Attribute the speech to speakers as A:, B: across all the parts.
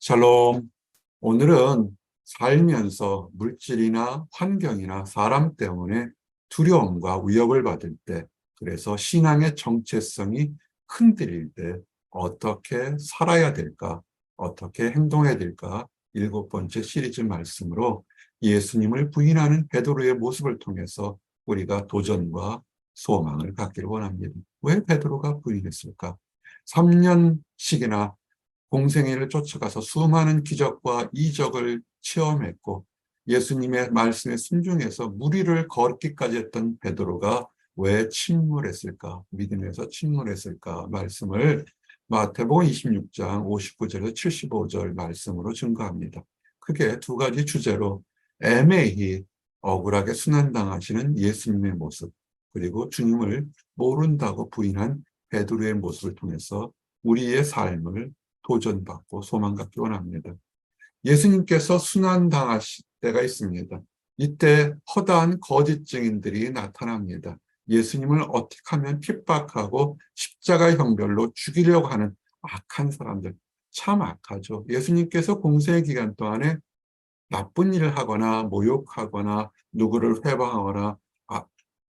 A: 샬롬. 오늘은 살면서 물질이나 환경이나 사람 때문에 두려움과 위협을 받을 때, 그래서 신앙의 정체성이 흔들릴 때 어떻게 살아야 될까, 어떻게 행동해야 될까, 7번째 시리즈 말씀으로 예수님을 부인하는 베드로의 모습을 통해서 우리가 도전과 소망을 갖기를 원합니다. 왜 베드로가 부인했을까? 3년씩이나 공생애를 쫓아가서 수많은 기적과 이적을 체험했고 예수님의 말씀에 순종해서 무리를 걷기까지 했던 베드로가 왜 침몰했을까? 믿음에서 침몰했을까? 말씀을 마태복음 26장 59절에서 75절 말씀으로 증거합니다. 크게 두 가지 주제로 애매히 억울하게 순환당하시는 예수님의 모습, 그리고 주님을 모른다고 부인한 베드로의 모습을 통해서 우리의 삶을 도전받고 소망받기 원합니다. 예수님께서 순환당하실 때가 있습니다. 이때 허다한 거짓 증인들이 나타납니다. 예수님을 어떻게 하면 핍박하고 십자가 형벌로 죽이려고 하는 악한 사람들, 참 악하죠. 예수님께서 공생의 기간 동안에 나쁜 일을 하거나 모욕하거나 누구를 회방하거나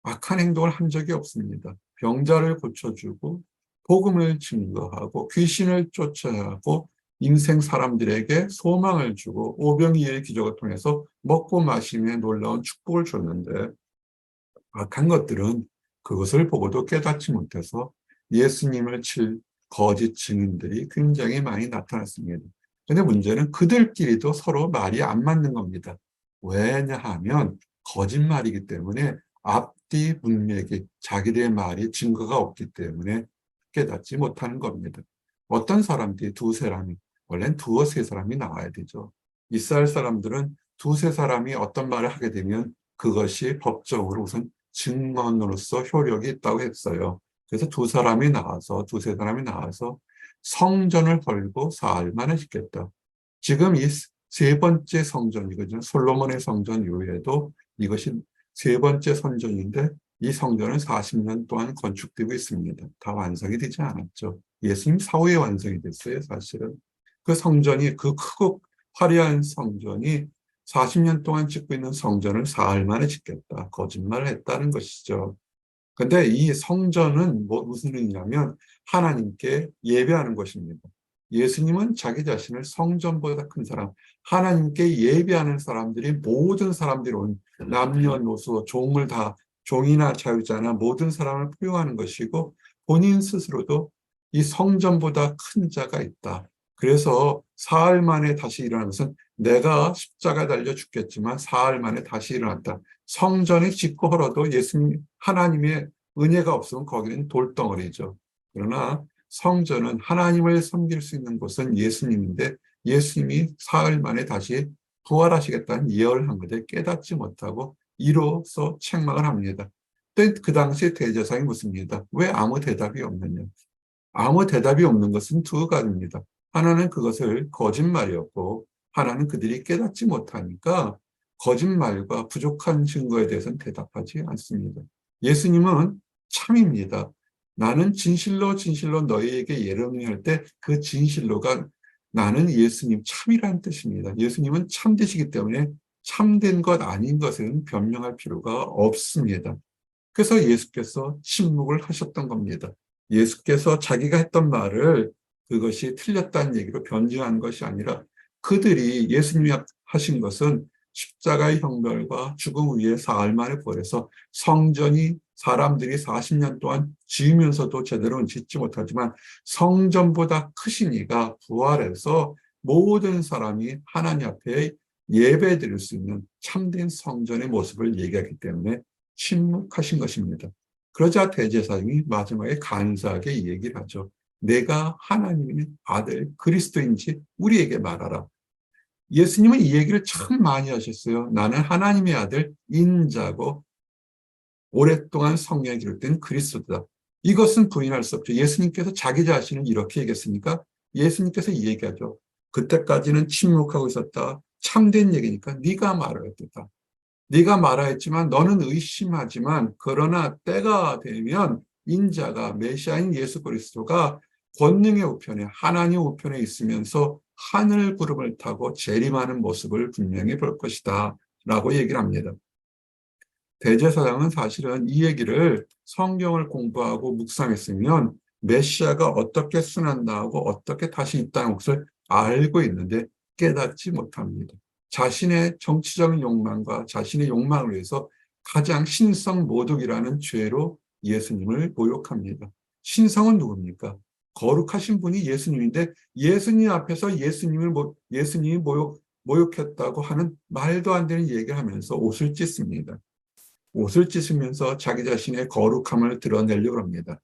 A: 악한 행동을 한 적이 없습니다. 병자를 고쳐주고 복음을 증거하고 귀신을 쫓아하고 인생 사람들에게 소망을 주고 오병이어의 기적을 통해서 먹고 마시며 놀라운 축복을 줬는데, 악한 것들은 그것을 보고도 깨닫지 못해서 예수님을 칠 거짓 증인들이 굉장히 많이 나타났습니다. 그런데 문제는 그들끼리도 서로 말이 안 맞는 겁니다. 왜냐하면 거짓말이기 때문에 앞뒤 문맥이, 자기들의 말이 증거가 없기 때문에 깨닫지 못하는 겁니다. 어떤 사람들이 두세 사람이, 원래는 두어 세 사람이 나와야 되죠. 이스라엘 사람들은 두세 사람이 어떤 말을 하게 되면 그것이 법적으로 우선 증언으로서 효력이 있다고 했어요. 그래서 두세 사람이 나와서 성전을 헐고 사흘 만에 짓겠다. 지금 이 세 번째 성전이거든요. 솔로몬의 성전 이후에도 이것이 세 번째 성전인데 이 성전은 40년 동안 건축되고 있습니다. 다 완성이 되지 않았죠. 예수님 사후에 완성이 됐어요, 사실은. 그 성전이, 그 크고 화려한 성전이 40년 동안 짓고 있는 성전을 사흘 만에 짓겠다. 거짓말을 했다는 것이죠. 근데 이 성전은 무슨 의미냐면 하나님께 예배하는 것입니다. 예수님은 자기 자신을 성전보다 큰 사람, 하나님께 예배하는 사람들이 모든 사람들이 온 남녀노소, 종을 다, 종이나 자유자나 모든 사람을 포용하는 것이고 본인 스스로도 이 성전보다 큰 자가 있다. 그래서 사흘 만에 다시 일어나는 것은 내가 십자가 달려 죽겠지만 사흘 만에 다시 일어났다. 성전이 짓고 헐어도 예수님, 하나님의 은혜가 없으면 거기는 돌덩어리죠. 그러나 성전은 하나님을 섬길 수 있는 곳은 예수님인데 예수님이 사흘 만에 다시 부활하시겠다는 예언을 한 것에 깨닫지 못하고 이로써 책망을 합니다. 그 당시에 대제사장이 묻습니다. 왜 아무 대답이 없느냐? 아무 대답이 없는 것은 두 가지입니다. 하나는 그것을 거짓말이었고 하나는 그들이 깨닫지 못하니까 거짓말과 부족한 증거에 대해서는 대답하지 않습니다. 예수님은 참입니다. 나는 진실로 진실로 너희에게 예언할 때 그 진실로가 나는 예수님 참이라는 뜻입니다. 예수님은 참되시기 때문에 참된 것 아닌 것은 변명할 필요가 없습니다. 그래서 예수께서 침묵을 하셨던 겁니다. 예수께서 자기가 했던 말을 그것이 틀렸다는 얘기로 변증한 것이 아니라 그들이 예수님이 하신 것은 십자가의 형벌과 죽음 위에 사흘 만에 부활해서 성전이 사람들이 40년 동안 지으면서도 제대로 짓지 못하지만 성전보다 크신 이가 부활해서 모든 사람이 하나님 앞에 예배 드릴 수 있는 참된 성전의 모습을 얘기하기 때문에 침묵하신 것입니다. 그러자 대제사장이 마지막에 간사하게 이 얘기를 하죠. 내가 하나님의 아들 그리스도인지 우리에게 말하라. 예수님은 이 얘기를 참 많이 하셨어요. 나는 하나님의 아들 인자고 오랫동안 성경에 기록된 그리스도다. 이것은 부인할 수 없죠. 예수님께서 자기 자신을 이렇게 얘기했으니까 예수님께서 이 얘기하죠. 그때까지는 침묵하고 있었다. 참된 얘기니까 네가 말하였다. 네가 말하였지만 너는 의심하지만 그러나 때가 되면 인자가 메시아인 예수 그리스도가 권능의 우편에 하나님 우편에 있으면서 하늘 구름을 타고 재림하는 모습을 분명히 볼 것이다 라고 얘기를 합니다. 대제사장은 사실은 이 얘기를 성경을 공부하고 묵상했으면 메시아가 어떻게 순환당하고 어떻게 다시 이 땅에 것을 알고 있는데 깨닫지 못합니다. 자신의 정치적인 욕망과 자신의 욕망을 위해서 가장 신성 모독이라는 죄로 예수님을 모욕합니다. 신성은 누굽니까? 거룩하신 분이 예수님인데 예수님 앞에서 예수님이 모욕했다고 하는 말도 안 되는 얘기를 하면서 옷을 찢습니다. 옷을 찢으면서 자기 자신의 거룩함을 드러내려고 합니다.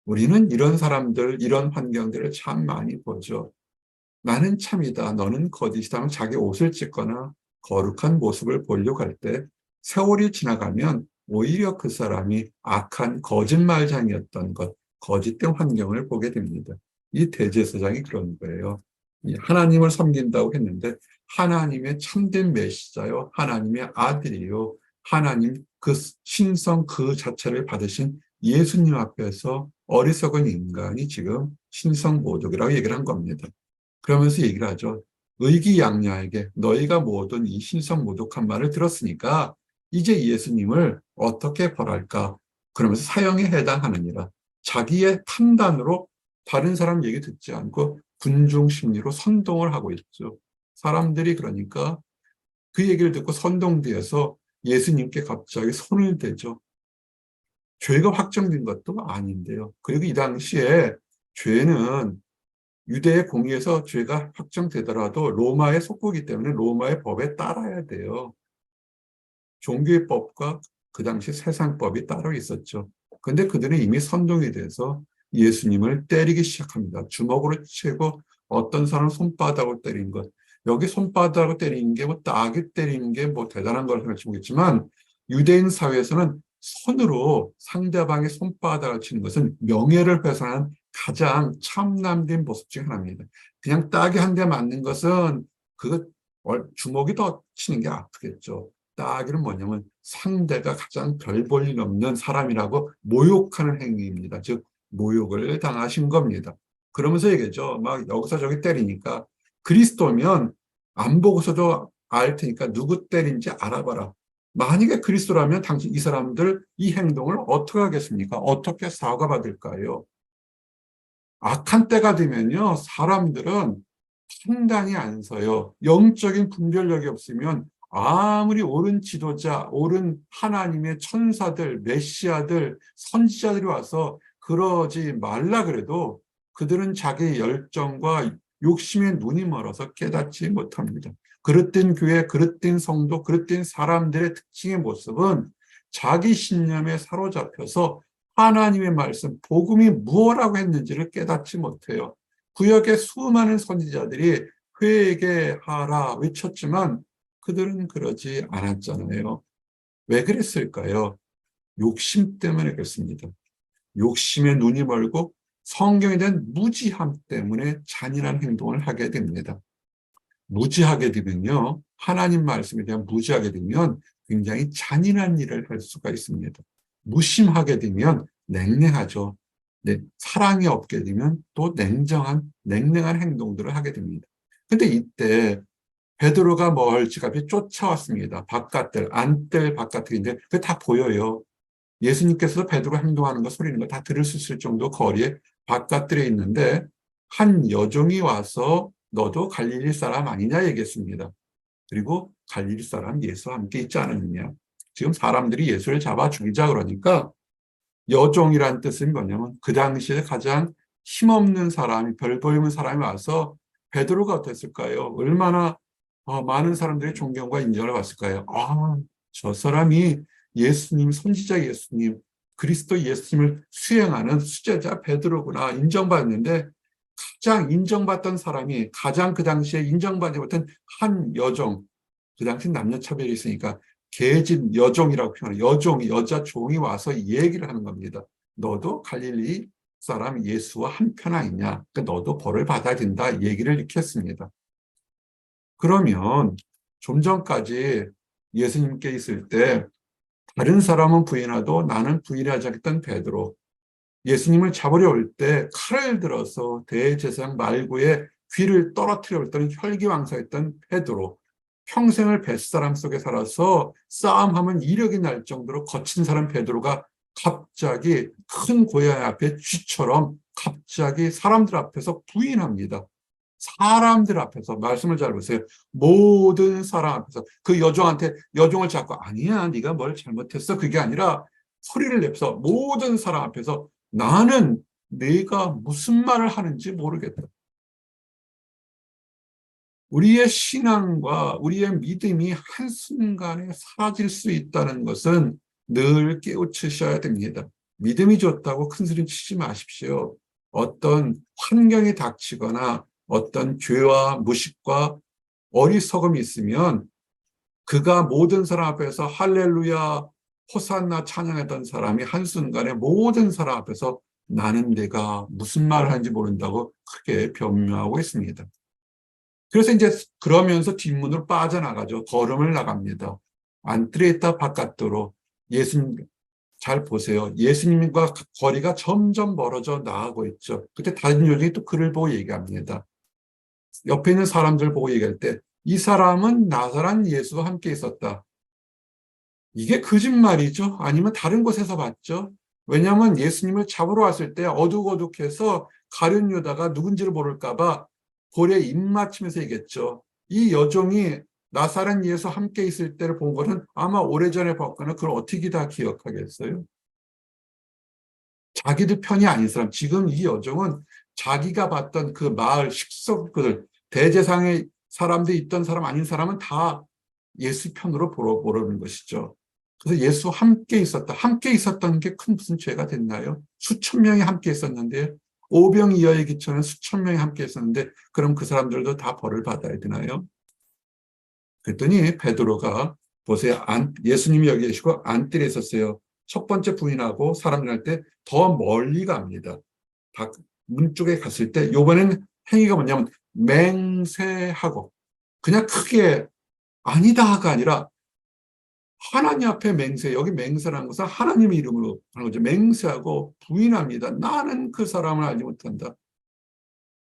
A: 우리는 이런 사람들, 이런 환경들을 참 많이 보죠. 나는 참이다, 너는 거짓이다 하면 자기 옷을 찢거나 거룩한 모습을 보려고 할 때 세월이 지나가면 오히려 그 사람이 악한 거짓말장이었던 것, 거짓된 환경을 보게 됩니다. 이 대제사장이 그런 거예요. 하나님을 섬긴다고 했는데 하나님의 참된 메시자요, 하나님의 아들이요, 하나님 그 신성 그 자체를 받으신 예수님 앞에서 어리석은 인간이 지금 신성모독이라고 얘기를 한 겁니다. 그러면서 얘기를 하죠. 의기양양에게 너희가 모든 이 신성모독한 말을 들었으니까 이제 예수님을 어떻게 벌할까? 그러면서 사형에 해당하느니라. 자기의 판단으로 다른 사람 얘기 듣지 않고 군중 심리로 선동을 하고 있죠. 사람들이 그러니까 그 얘기를 듣고 선동되어서 예수님께 갑자기 손을 대죠. 죄가 확정된 것도 아닌데요. 그리고 이 당시에 죄는 유대의 공의에서 죄가 확정되더라도 로마의 속국이기 때문에 로마의 법에 따라야 돼요. 종교의 법과 그 당시 세상법이 따로 있었죠. 그런데 그들은 이미 선동이 돼서 예수님을 때리기 시작합니다. 주먹으로 치고 어떤 사람은 손바닥으로 때린 것. 여기 손바닥으로 때리는 게 뭐 딱이 때리는 게 뭐 대단한 걸 생각해 보겠지만 유대인 사회에서는 손으로 상대방의 손바닥을 치는 것은 명예를 훼손하는 가장 참남된 모습 중 하나입니다. 그냥 딱이 한 대 맞는 것은 그 주먹이 더 치는 게 아프겠죠. 따기는 뭐냐면 상대가 가장 별 볼 일 없는 사람이라고 모욕하는 행위입니다. 즉 모욕을 당하신 겁니다. 그러면서 얘기죠. 막 여기서 저기 때리니까 그리스도면 안 보고서도 알 테니까 누구 때린지 알아봐라. 만약에 그리스도라면 당신 이 사람들 이 행동을 어떻게 하겠습니까? 어떻게 사과받을까요? 악한 때가 되면요, 사람들은 판단이 안 서요. 영적인 분별력이 없으면 아무리 옳은 지도자, 옳은 하나님의 천사들, 메시아들, 선지자들이 와서 그러지 말라 그래도 그들은 자기의 열정과 욕심에 눈이 멀어서 깨닫지 못합니다. 그릇된 교회, 그릇된 성도, 그릇된 사람들의 특징의 모습은 자기 신념에 사로잡혀서 하나님의 말씀, 복음이 무엇라고 했는지를 깨닫지 못해요. 구약의 수많은 선지자들이 회개하라 외쳤지만 그들은 그러지 않았잖아요. 왜 그랬을까요? 욕심 때문에 그렇습니다. 욕심에 눈이 멀고 성경에 대한 무지함 때문에 잔인한 행동을 하게 됩니다. 무지하게 되면요, 하나님 말씀에 대한 무지하게 되면 굉장히 잔인한 일을 할 수가 있습니다. 무심하게 되면 냉랭하죠. 네, 사랑이 없게 되면 또 냉랭한 행동들을 하게 됩니다. 근데 이때 베드로가 멀찌감치 쫓아왔습니다. 바깥들, 안뜰 바깥들인데 그게 다 보여요. 예수님께서도 베드로 행동하는 거, 소리는 거 다 들을 수 있을 정도 거리에 바깥들에 있는데 한 여종이 와서 너도 갈릴리 사람 아니냐 얘기했습니다. 그리고 갈릴리 사람 예수와 함께 있지 않았느냐. 지금 사람들이 예수를 잡아 죽이자 그러니까 여종이란 뜻은 뭐냐면 그 당시에 가장 힘없는 사람이, 별 보이는 사람이 와서 베드로가 어땠을까요? 얼마나 많은 사람들의 존경과 인정을 받았을까요? 아, 저 사람이 예수님, 선지자 예수님, 그리스도 예수님을 수행하는 수제자 베드로구나 인정받는데 가장 인정받던 사람이 가장 그 당시에 인정받지 못한 한 여종, 그 당시 남녀 차별이 있으니까 계집 여종이라고 표현해요. 여종이, 여자 종이 와서 얘기를 하는 겁니다. 너도 갈릴리 사람 예수와 한편아 있냐? 그러니까 너도 벌을 받아야 된다. 얘기를 이렇게 했습니다. 그러면 좀 전까지 예수님께 있을 때 다른 사람은 부인하도 나는 부인하지 않겠던 베드로, 예수님을 잡으려 올 때 칼을 들어서 대제사장 말구에 귀를 떨어뜨려 버렸던 혈기왕성했던 베드로, 평생을 뱃사람 속에 살아서 싸움하면 이력이 날 정도로 거친 사람 베드로가 갑자기 큰 고양이 앞에 쥐처럼 갑자기 사람들 앞에서 부인합니다. 사람들 앞에서, 말씀을 잘 보세요. 모든 사람 앞에서 그 여종한테, 여종을 잡고 아니야 네가 뭘 잘못했어, 그게 아니라 소리를 내서 모든 사람 앞에서 나는 네가 무슨 말을 하는지 모르겠다. 우리의 신앙과 우리의 믿음이 한순간에 사라질 수 있다는 것은 늘 깨우치셔야 됩니다. 믿음이 좋다고 큰소리 치지 마십시오. 어떤 환경이 닥치거나 어떤 죄와 무식과 어리석음이 있으면 그가 모든 사람 앞에서 할렐루야 호산나 찬양했던 사람이 한순간에 모든 사람 앞에서 나는 내가 무슨 말을 하는지 모른다고 크게 변명하고 있습니다. 그래서 이제 그러면서 뒷문으로 빠져나가죠. 걸음을 나갑니다. 안트레타 바깥으로. 예수님, 잘 보세요. 예수님과 거리가 점점 멀어져 나가고 있죠. 그때 다른 요정이 또 그를 보고 얘기합니다. 옆에 있는 사람들 보고 얘기할 때 이 사람은 나사렛 예수와 함께 있었다. 이게 거짓말이죠? 아니면 다른 곳에서 봤죠? 왜냐하면 예수님을 잡으러 왔을 때 어둑어둑해서 가룟 유다가 누군지를 모를까 봐 볼에 입 맞추면서 얘기했죠. 이 여종이 나사렛 예수 함께 있을 때를 본 거는 아마 오래전에 봤거나 그걸 어떻게 다 기억하겠어요? 자기들 편이 아닌 사람. 지금 이 여종은 자기가 봤던 그 마을 식석들, 대제상의 사람들이 있던 사람 아닌 사람은 다 예수 편으로 보려는 것이죠. 그래서 예수 함께 있었다. 함께 있었던 게 큰 무슨 죄가 됐나요? 수천 명이 함께 있었는데 오병이어의 기초는 수천 명이 함께 있었는데 그럼 그 사람들도 다 벌을 받아야 되나요? 그랬더니 베드로가 보세요. 예수님이 여기 계시고 안뜰에 있었어요. 첫 번째 부인하고 사람들 할 때 더 멀리 갑니다. 문 쪽에 갔을 때 이번에는 행위가 뭐냐면 맹세하고 그냥 크게 아니다가 아니라 하나님 앞에 맹세, 여기 맹세라는 것은 하나님의 이름으로 하는 거죠. 맹세하고 부인합니다. 나는 그 사람을 알지 못한다.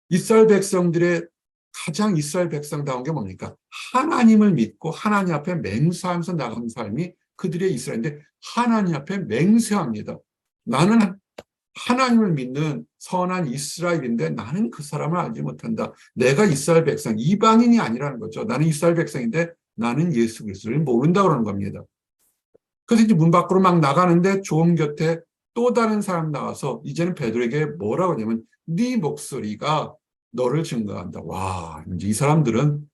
A: 이스라엘 백성들의 가장 이스라엘 백성다운 게 뭡니까? 하나님을 믿고 하나님 앞에 맹세하면서 나가는 삶이 그들의 이스라엘인데 하나님 앞에 맹세합니다. 나는 하나님을 믿는 선한 이스라엘인데 나는 그 사람을 알지 못한다. 내가 이스라엘 백성, 이방인이 아니라는 거죠. 나는 이스라엘 백성인데 나는 예수 그리스도를 모른다 그러는 겁니다. 그래서 이제 문 밖으로 막 나가는데 조음 곁에 또 다른 사람 나와서 이제는 베드로에게 뭐라고 하냐면 네 목소리가 너를 증거한다. 와, 이제 이 사람들은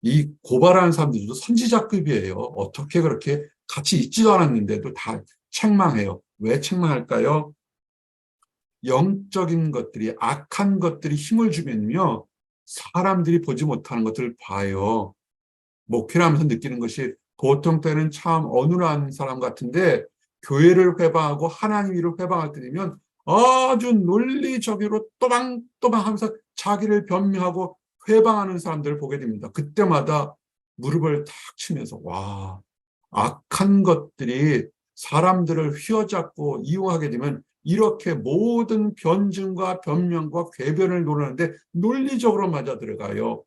A: 이 고발하는 사람들도 선지자급이에요. 어떻게 그렇게 같이 있지도 않았는데도 다 책망해요. 왜 책망할까요? 영적인 것들이, 악한 것들이 힘을 주면요, 사람들이 보지 못하는 것들을 봐요. 목회를 하면서 느끼는 것이 보통 때는 참 어눌한 사람 같은데 교회를 회방하고 하나님 일을 회방할 때 되면 아주 논리적으로 또방또방 하면서 자기를 변명하고 회방하는 사람들을 보게 됩니다. 그때마다 무릎을 탁 치면서 와, 악한 것들이 사람들을 휘어잡고 이용하게 되면 이렇게 모든 변증과 변명과 궤변을 노리는데 논리적으로 맞아 들어가요.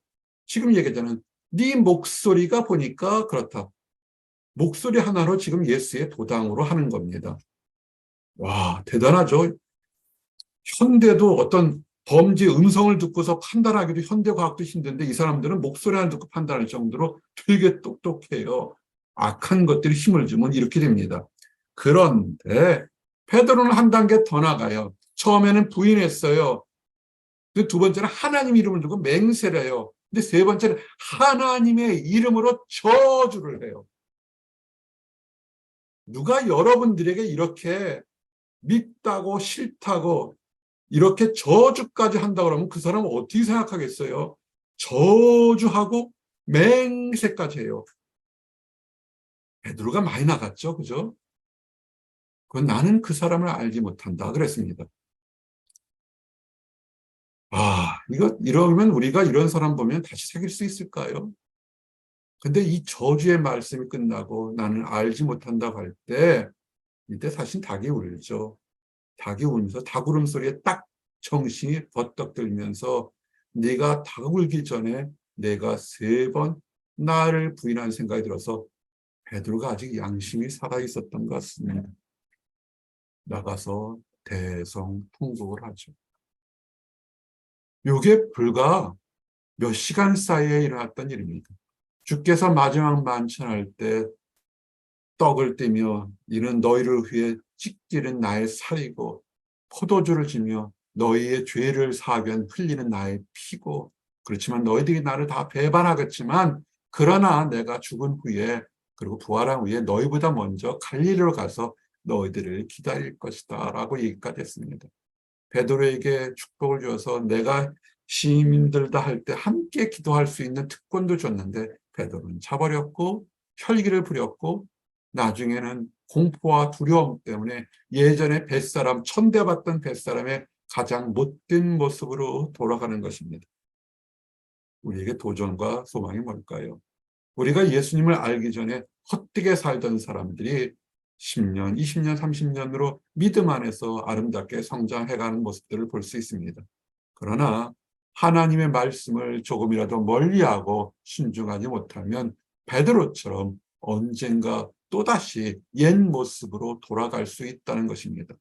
A: 지금 얘기하자는 네 목소리가 보니까 그렇다. 목소리 하나로 지금 예수의 도당으로 하는 겁니다. 와, 대단하죠. 현대도 어떤 범죄 음성을 듣고서 판단하기도 현대과학도 힘든데 이 사람들은 목소리 하나 듣고 판단할 정도로 되게 똑똑해요. 악한 것들이 힘을 주면 이렇게 됩니다. 그런데 베드로는 한 단계 더 나가요. 처음에는 부인했어요. 두 번째는 하나님 이름을 두고 맹세를 해요. 근데 세 번째는 하나님의 이름으로 저주를 해요. 누가 여러분들에게 이렇게 밉다고 싫다고 이렇게 저주까지 한다 그러면 그 사람은 어떻게 생각하겠어요? 저주하고 맹세까지 해요. 베드로가 많이 나갔죠, 그죠? 그건 나는 그 사람을 알지 못한다 그랬습니다. 아, 이러면 우리가 이런 사람 보면 다시 사귈 수 있을까요? 근데 이 저주의 말씀이 끝나고 나는 알지 못한다고 할 때, 이때 사실 닭이 울죠. 닭이 울면서 닭 울음소리에 딱 정신이 버떡 들면서 네가 다가오기 전에 내가 3번 나를 부인하는 생각이 들어서 베드로가 아직 양심이 살아있었던 것 같습니다. 나가서 대성통곡을 하죠. 이게 불과 몇 시간 사이에 일어났던 일입니다. 주께서 마지막 만찬할 때 떡을 떼며 이는 너희를 위해 찢기는 나의 살이고 포도주를 지며 너희의 죄를 사하기 위한 흘리는 나의 피고, 그렇지만 너희들이 나를 다 배반하겠지만 그러나 내가 죽은 후에 그리고 부활한 후에 너희보다 먼저 갈릴리로 가서 너희들을 기다릴 것이다 라고 얘기까지 했습니다. 베드로에게 축복을 주어서 내가 시민들다 할 때 함께 기도할 수 있는 특권도 줬는데 베드로는 차버렸고 혈기를 부렸고 나중에는 공포와 두려움 때문에 예전에 뱃사람, 천대받던 뱃사람의 가장 못된 모습으로 돌아가는 것입니다. 우리에게 도전과 소망이 뭘까요? 우리가 예수님을 알기 전에 헛되게 살던 사람들이 10년, 20년, 30년으로 믿음 안에서 아름답게 성장해가는 모습들을 볼 수 있습니다. 그러나 하나님의 말씀을 조금이라도 멀리하고 순종하지 못하면 베드로처럼 언젠가 또다시 옛 모습으로 돌아갈 수 있다는 것입니다.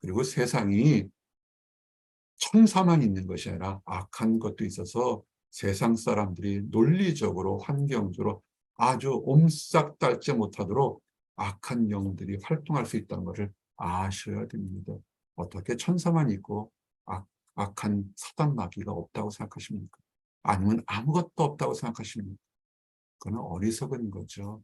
A: 그리고 세상이 천사만 있는 것이 아니라 악한 것도 있어서 세상 사람들이 논리적으로 환경적으로 아주 옴싹달지 못하도록 악한 영들이 활동할 수 있다는 것을 아셔야 됩니다. 어떻게 천사만 있고 악한 사단 마귀가 없다고 생각하십니까? 아니면 아무것도 없다고 생각하십니까? 그건 어리석은 거죠.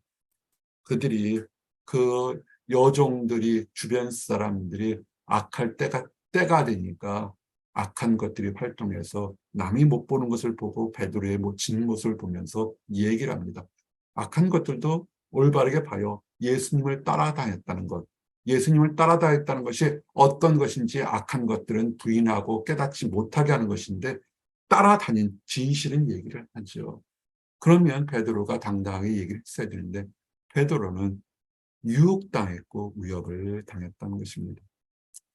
A: 그들이 그 여종들이 주변 사람들이 악할 때가 되니까 악한 것들이 활동해서 남이 못 보는 것을 보고 베드로의 진 모습을 보면서 얘기를 합니다. 악한 것들도 올바르게 봐요. 예수님을 따라다녔다는 것. 예수님을 따라다녔다는 것이 어떤 것인지 악한 것들은 부인하고 깨닫지 못하게 하는 것인데 따라다닌 진실은 얘기를 하죠. 그러면 베드로가 당당하게 얘기를 했어야 되는데 베드로는 유혹당했고 위협을 당했다는 것입니다.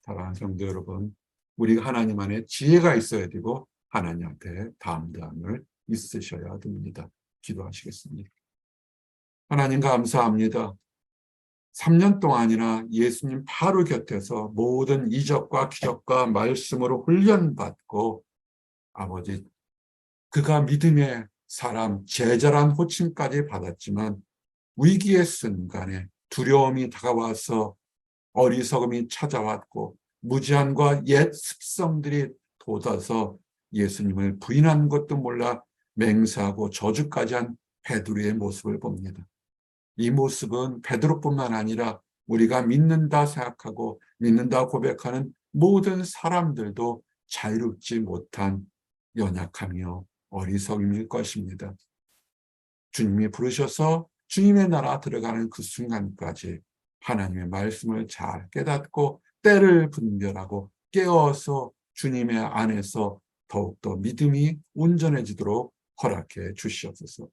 A: 사랑하는 성도 여러분, 우리가 하나님 안에 지혜가 있어야 되고 하나님 앞에 담대함을 있으셔야 됩니다. 기도하시겠습니다. 하나님 감사합니다. 3년 동안이나 예수님 바로 곁에서 모든 이적과 기적과 말씀으로 훈련받고 아버지 그가 믿음의 사람 제자란 호칭까지 받았지만 위기의 순간에 두려움이 다가와서 어리석음이 찾아왔고 무지함과 옛 습성들이 돋아서 예수님을 부인한 것도 몰라 맹세하고 저주까지 한 베드로의 모습을 봅니다. 이 모습은 베드로뿐만 아니라 우리가 믿는다 생각하고 믿는다 고백하는 모든 사람들도 자유롭지 못한 연약하며 어리석음일 것입니다. 주님이 부르셔서 주님의 나라 들어가는 그 순간까지 하나님의 말씀을 잘 깨닫고 때를 분별하고 깨어서 주님의 안에서 더욱더 믿음이 온전해지도록 허락해 주시옵소서.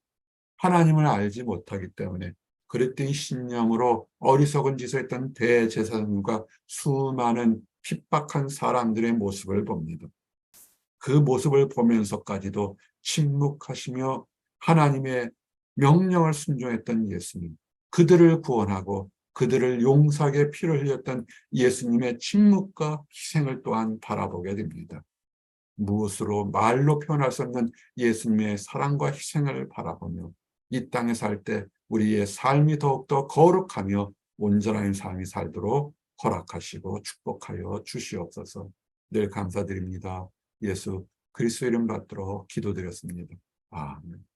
A: 하나님을 알지 못하기 때문에 그릇된 신념으로 어리석은 짓을 했던 대제사장과 수많은 핍박한 사람들의 모습을 봅니다. 그 모습을 보면서까지도 침묵하시며 하나님의 명령을 순종했던 예수님, 그들을 구원하고 그들을 용서하게 피를 흘렸던 예수님의 침묵과 희생을 또한 바라보게 됩니다. 무엇으로 말로 표현할 수 없는 예수님의 사랑과 희생을 바라보며 이 땅에 살 때 우리의 삶이 더욱더 거룩하며 온전한 삶이 살도록 허락하시고 축복하여 주시옵소서. 늘 감사드립니다. 예수 그리스도 이름 받들어 기도드렸습니다. 아멘.